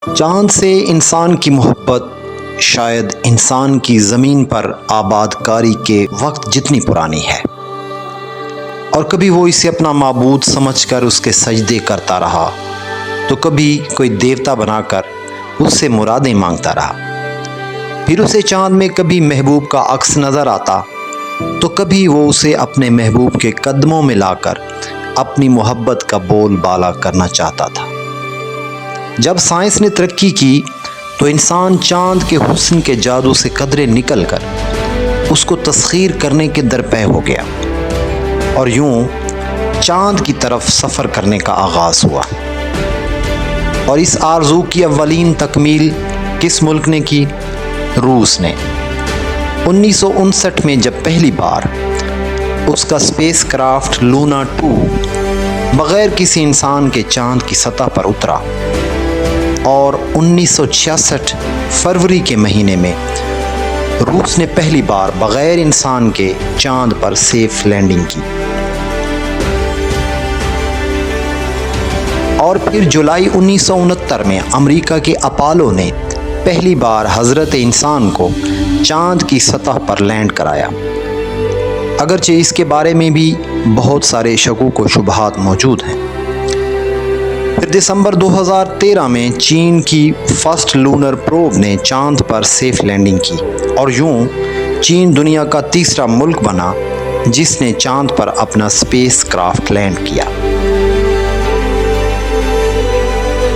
چاند سے انسان کی محبت شاید انسان کی زمین پر آباد کاری کے وقت جتنی پرانی ہے، اور کبھی وہ اسے اپنا معبود سمجھ کر اس کے سجدے کرتا رہا، تو کبھی کوئی دیوتا بنا کر اس سے مرادیں مانگتا رہا۔ پھر اسے چاند میں کبھی محبوب کا عکس نظر آتا تو کبھی وہ اسے اپنے محبوب کے قدموں میں لا کر اپنی محبت کا بول بالا کرنا چاہتا تھا۔ جب سائنس نے ترقی کی تو انسان چاند کے حسن کے جادو سے قدرے نکل کر اس کو تسخیر کرنے کے درپے ہو گیا، اور یوں چاند کی طرف سفر کرنے کا آغاز ہوا۔ اور اس آرزو کی اولین تکمیل کس ملک نے کی؟ روس نے۔ 1959 میں جب پہلی بار اس کا اسپیس کرافٹ لونا 2 بغیر کسی انسان کے چاند کی سطح پر اترا، اور 1966 فروری کے مہینے میں روس نے پہلی بار بغیر انسان کے چاند پر سیف لینڈنگ کی، اور پھر جولائی 1969 میں امریکہ کے اپولو نے پہلی بار حضرت انسان کو چاند کی سطح پر لینڈ کرایا، اگرچہ اس کے بارے میں بھی بہت سارے شکوک و شبہات موجود ہیں۔ پھر دسمبر 2013 میں چین کی فرسٹ لونر پروب نے چاند پر سیف لینڈنگ کی، اور یوں چین دنیا کا تیسرا ملک بنا جس نے چاند پر اپنا اسپیس کرافٹ لینڈ کیا۔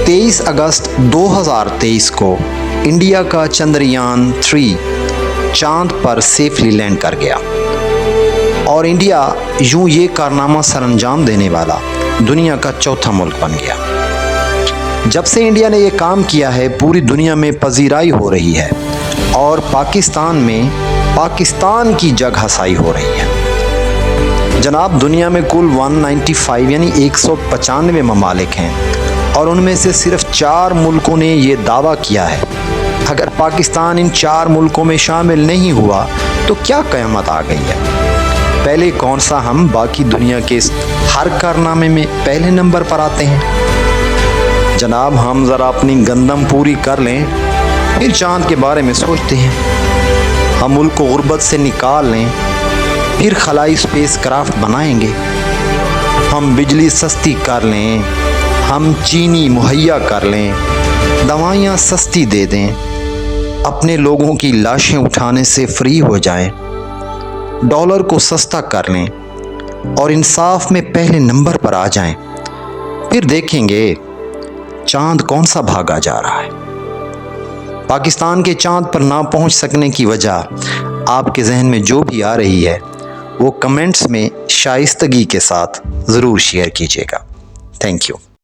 23 اگست 2023 کو انڈیا کا چندریان 3 چاند پر سیفلی لینڈ کر گیا، اور انڈیا یوں یہ کارنامہ سر انجام دینے والا دنیا کا چوتھا ملک بن گیا۔ جب سے انڈیا نے یہ کام کیا ہے، پوری دنیا میں پذیرائی ہو رہی ہے، اور پاکستان میں پاکستان کی جگہ سائی ہو رہی ہے۔ جناب، دنیا میں کل 195 یعنی 195 ممالک ہیں، اور ان میں سے صرف 4 ملکوں نے یہ دعویٰ کیا ہے۔ اگر پاکستان ان 4 ملکوں میں شامل نہیں ہوا تو کیا قیامت آ گئی ہے؟ پہلے کون سا ہم باقی دنیا کے ہر کارنامے میں پہلے نمبر پر آتے ہیں؟ جناب، ہم ذرا اپنی گندم پوری کر لیں، پھر چاند کے بارے میں سوچتے ہیں۔ ہم ملک کو غربت سے نکال لیں، پھر خلائی اسپیس کرافٹ بنائیں گے۔ ہم بجلی سستی کر لیں، ہم چینی مہیا کر لیں، دوائیاں سستی دے دیں، اپنے لوگوں کی لاشیں اٹھانے سے فری ہو جائیں، ڈالر کو سستا کر لیں، اور انصاف میں پہلے نمبر پر آ جائیں، پھر دیکھیں گے چاند کون سا بھاگا جا رہا ہے۔ پاکستان کے چاند پر نہ پہنچ سکنے کی وجہ آپ کے ذہن میں جو بھی آ رہی ہے وہ کمنٹس میں شائستگی کے ساتھ ضرور شیئر کیجیے گا۔ Thank you.